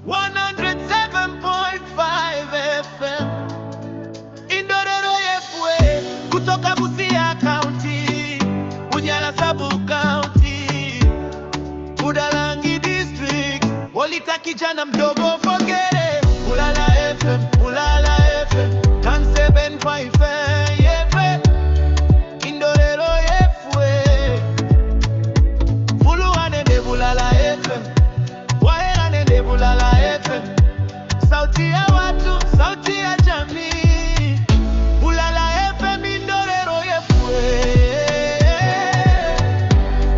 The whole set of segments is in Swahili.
107.5 FM Indorero Yefwe, kutoka Busia County, Bunyala Sub-County, Budalangi District, Wolita kijana mdogo Fogere. Bulala FM, Bulala FM, 107.5 FM Indorero Yefwe, Buluwane de Bulala FM, Waherane de Bulala FM, sauti ya watu, sauti ya jamii. Bulala FM Indorero Yefwe,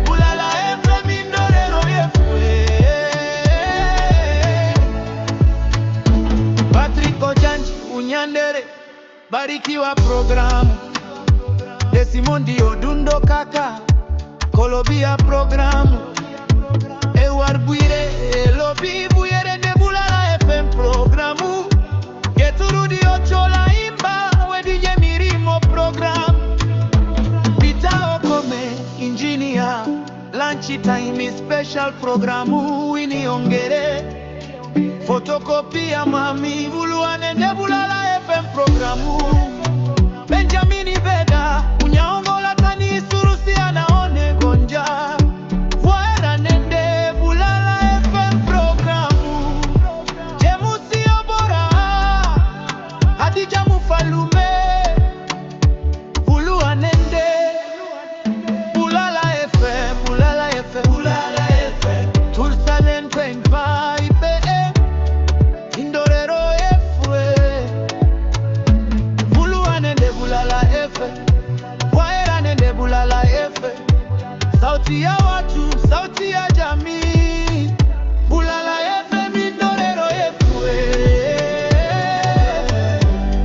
Bulala FM Indorero Yefwe. Patrick Ojanji Unyandere, barikiwa programu. Desimondi Odundo Kaka, Kolobia programu. Ewar Bwire, Elobi Bwire de Bulala FM programu. Geturudi Ochola Imba, Wedije Mirimo programu. Peter Okome, engineer, lunch time special programu. Winnie Ongere, fotokopia mami. Buluwane de Bulala FM programu. Benjamin Ibeda, Unyaongola Tani Surusi anaone gonja. Waherane de Bulala FM programu. Jemusi Obora, Hadija Mufalume. Buluwane de Bulala FM, Bulala FM, Bulala FM. Tulsalen 25 PM Indorero Yefwe, Buluwane de Bulala FM, Waherane de Bulala FM, sauti ya watu, sauti ya jamii. Bulala FM Indorero Yefwe,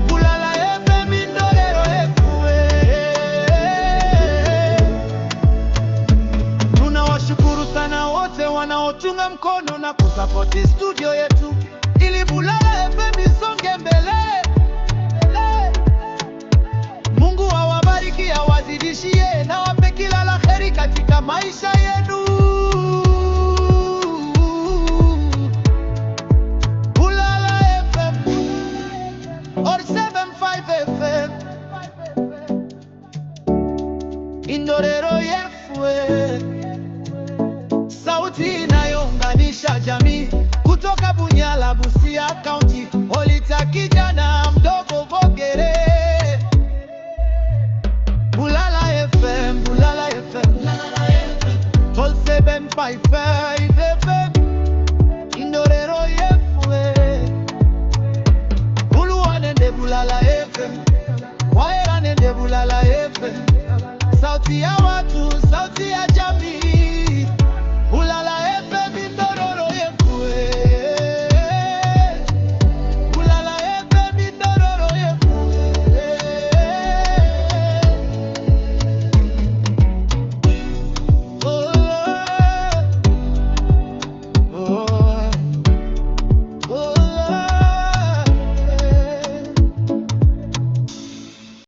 Bulala FM Indorero Yefwe. Tunawashukuru sana wote wanaotunga mkono na kusapoti studio yetu ili Bulala FM isonge mbele. Mungu awabariki, awazidishie na wape kila la kheri katika maisha yenu. Bulala FM or 75 FM Indorero Yefwe, sauti inayounganisha jamii. Kutoka Bunyala, Busia County, Wolita kijana mdogo Fogere. Bulala FM, Bulala FM, 107.5 FM Indorero Yefwe, Buluwane de Bulala FM, Waherane de Bulala FM, sauti ya